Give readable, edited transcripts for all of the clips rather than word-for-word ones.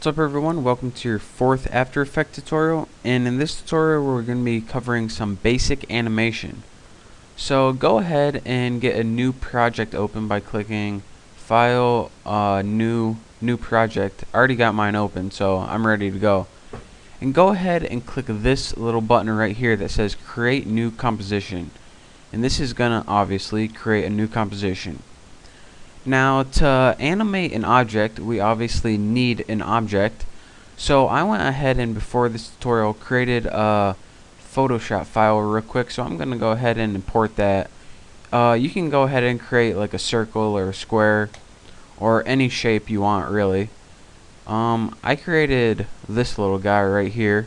What's up everyone, welcome to your fourth After Effects tutorial, and in this tutorial we're going to be covering some basic animation. So go ahead and get a new project open by clicking File, New Project. I already got mine open, so I'm ready to go. And go ahead and click this little button right here that says Create New Composition. And this is going to obviously create a new composition. Now, to animate an object, we obviously need an object. So I went ahead and before this tutorial created a Photoshop file real quick. So I'm going to go ahead and import that. You can go ahead and create like a circle or a square or any shape you want really. I created this little guy right here.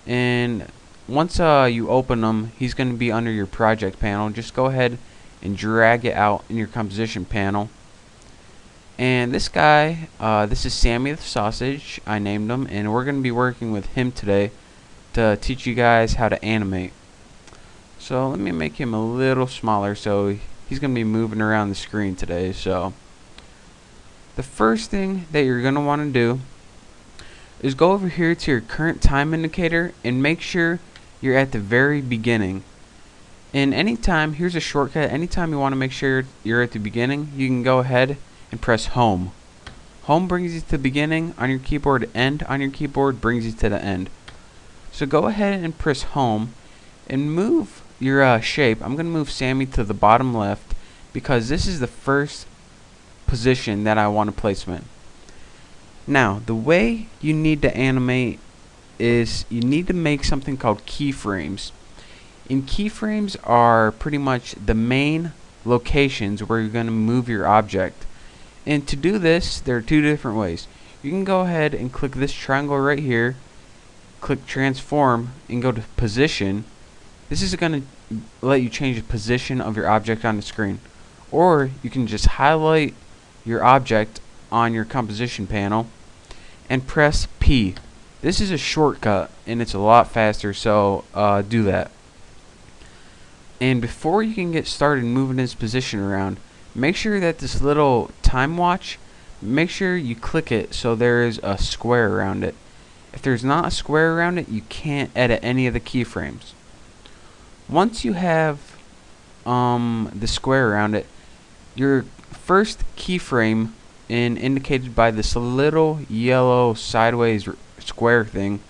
And once you open him, he's going to be under your project panel. Just go ahead and drag it out in your composition panel. And this guy, this is Sammy the Sausage, I named him, and we're going to be working with him today to teach you guys how to animate. So let me make him a little smaller so he's going to be moving around the screen today. So the first thing that you're going to want to do is go over here to your current time indicator and make sure you're at the very beginning. And anytime, here's a shortcut, anytime you want to make sure you're at the beginning, you can go ahead and press home. Home brings you to the beginning on your keyboard, end on your keyboard brings you to the end. So go ahead and press home and move your shape. I'm going to move Sammy to the bottom left because this is the first position that I want to place him in. Now, the way you need to animate is you need to make something called keyframes. And keyframes are pretty much the main locations where you're going to move your object. And to do this, there are two different ways. You can go ahead and click this triangle right here, click transform, and go to position. This is going to let you change the position of your object on the screen. Or you can just highlight your object on your composition panel and press P. This is a shortcut and it's a lot faster, so do that. And before you can get started moving his position around, make sure that this little time watch, make sure you click it so there is a square around it. If there's not a square around it, you can't edit any of the keyframes. Once you have the square around it, your first keyframe, indicated by this little yellow sideways square thing,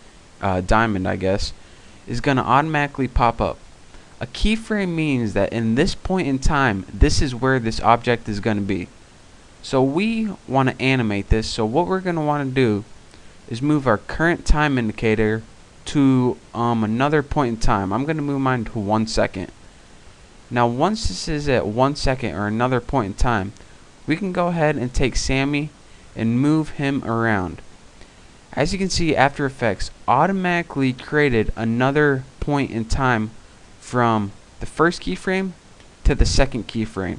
diamond I guess, is going to automatically pop up. A keyframe means that in this point in time, this is where this object is going to be. So we want to animate this, so what we're going to want to do is move our current time indicator to another point in time. I'm going to move mine to 1 second. Now once this is at 1 second or another point in time, we can go ahead and take Sammy and move him around. As you can see, After Effects automatically created another point in time from the first keyframe to the second keyframe.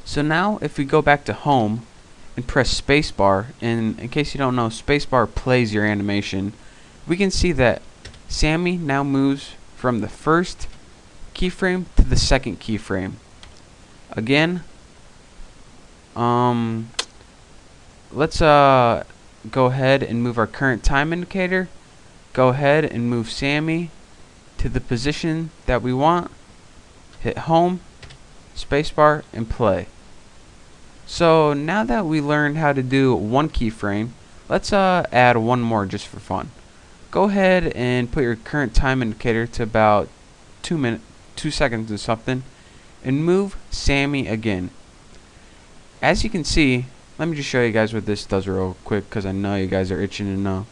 So now if we go back to home and press spacebar, and in case you don't know, spacebar plays your animation, we can see that Sammy now moves from the first keyframe to the second keyframe. Again, let's go ahead and move our current time indicator. Go ahead and move Sammy to the position that we want, hit home, spacebar, and play. So now that we learned how to do one keyframe, let's add one more just for fun. Go ahead and put your current time indicator to about 2 seconds or something, and move Sammy again. As you can see, let me just show you guys what this does real quick because I know you guys are itching to know.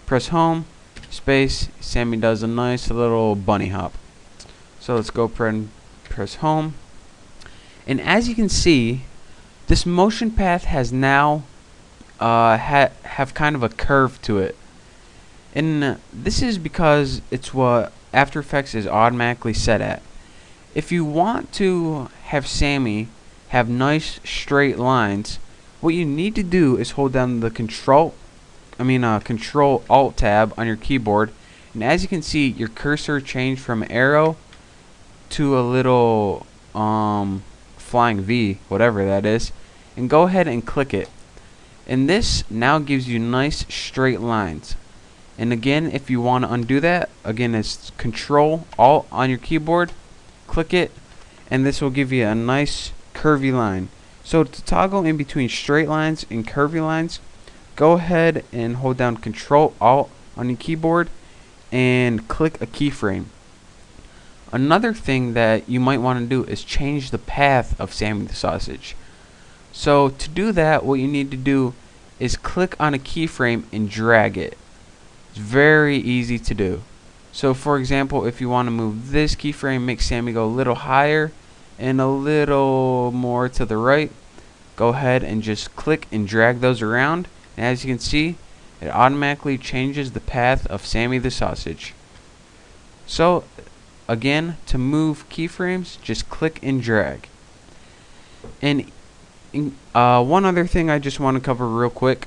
Press home, space, Sammy does a nice little bunny hop. So let's go press home, and as you can see, this motion path has now have kind of a curve to it, and this is because it's what After Effects is automatically set at. If you want to have Sammy have nice straight lines, what you need to do is hold down the Control Alt tab on your keyboard, and as you can see, your cursor changed from arrow to a little flying V, whatever that is, and go ahead and click it. And this now gives you nice straight lines. And again, if you want to undo that, again it's Control Alt on your keyboard, click it, and this will give you a nice curvy line. So to toggle in between straight lines and curvy lines, go ahead and hold down Control Alt on your keyboard and click a keyframe. Another thing that you might want to do is change the path of Sammy the Sausage. So to do that, what you need to do is click on a keyframe and drag it. It's very easy to do. So for example, if you want to move this keyframe, make Sammy go a little higher and a little more to the right, go ahead and just click and drag those around, and as you can see, it automatically changes the path of Sammy the Sausage. So again, to move keyframes, just click and drag. And one other thing I just want to cover real quick.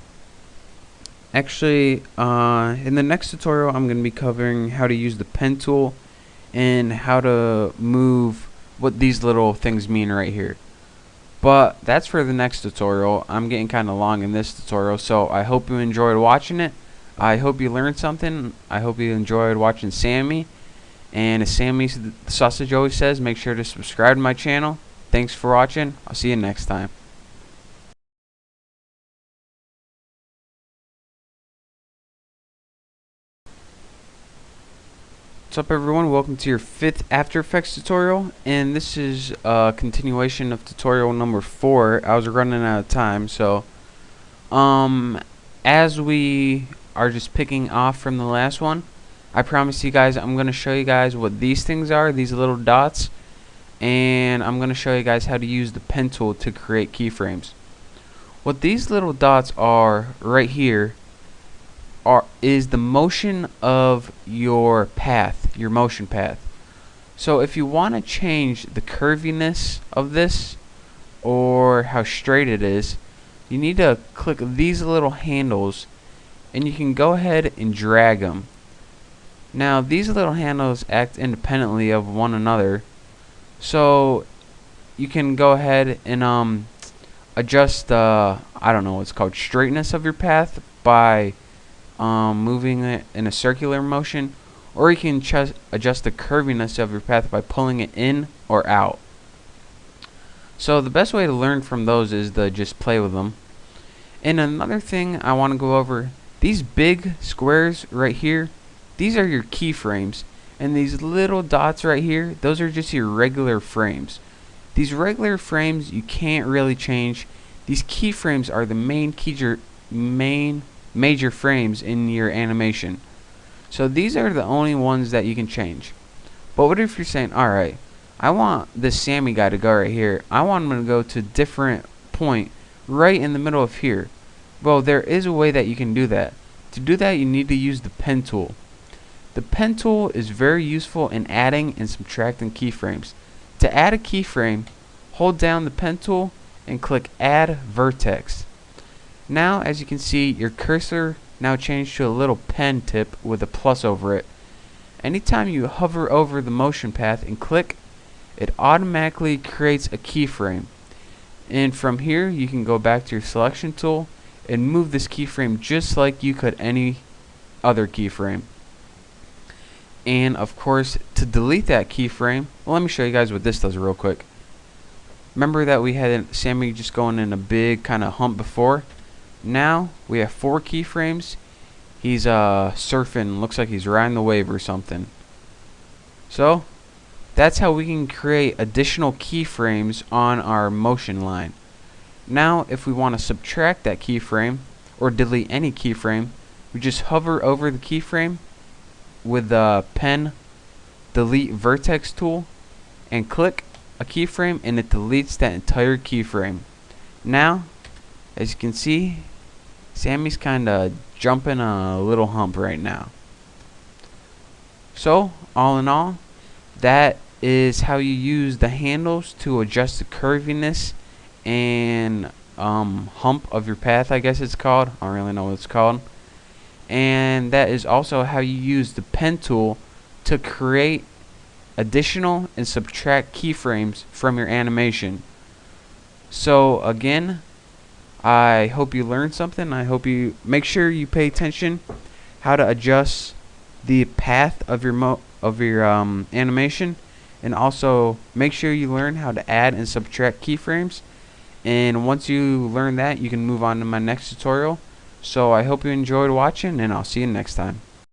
Actually, in the next tutorial, I'm going to be covering how to use the pen tool and how to move what these little things mean right here. But that's for the next tutorial. I'm getting kind of long in this tutorial, so I hope you enjoyed watching it. I hope you learned something. I hope you enjoyed watching Sammy. And as Sammy the Sausage always says, make sure to subscribe to my channel. Thanks for watching. I'll see you next time. What's up everyone, welcome to your 5th After Effects tutorial, and this is a continuation of tutorial number 4. I was running out of time, so as we are just picking off from the last one, I promise you guys I'm going to show you guys what these things are, these little dots, and I'm going to show you guys how to use the pen tool to create keyframes. What these little dots are right here is the motion of your path, your motion path. So if you want to change the curviness of this or how straight it is, you need to click these little handles and you can go ahead and drag them. Now these little handles act independently of one another, so you can go ahead and adjust the, I don't know what's called, straightness of your path by moving it in a circular motion, or you can adjust the curviness of your path by pulling it in or out. So the best way to learn from those is to just play with them. And another thing I want to go over, these big squares right here, these are your keyframes, and these little dots right here, those are just your regular frames. These regular frames you can't really change. These keyframes are the main major frames in your animation. So these are the only ones that you can change. But what if you're saying, alright, I want this Sammy guy to go right here. I want him to go to a different point right in the middle of here. Well, there is a way that you can do that. To do that, you need to use the pen tool. The pen tool is very useful in adding and subtracting keyframes. To add a keyframe, hold down the pen tool and click Add Vertex. Now, as you can see, your cursor now changed to a little pen tip with a plus over it. Anytime you hover over the motion path and click, it automatically creates a keyframe. And from here, you can go back to your selection tool and move this keyframe just like you could any other keyframe. And of course, to delete that keyframe, well, let me show you guys what this does real quick. Remember that we had Sammy just going in a big kind of hump before? Now we have 4 keyframes. He's surfing, looks like he's riding the wave or something. So that's how we can create additional keyframes on our motion line. Now if we want to subtract that keyframe or delete any keyframe, we just hover over the keyframe with the pen delete vertex tool and click a keyframe, and it deletes that entire keyframe. Now as you can see, Sammy's kinda jumping a little hump right now. So all in all, that is how you use the handles to adjust the curviness and hump of your path, I guess it's called. I don't really know what it's called. And that is also how you use the pen tool to create additional and subtract keyframes from your animation. So again, I hope you learned something. I hope you make sure you pay attention how to adjust the path of your animation, and also make sure you learn how to add and subtract keyframes. And once you learn that, you can move on to my next tutorial. So I hope you enjoyed watching, and I'll see you next time.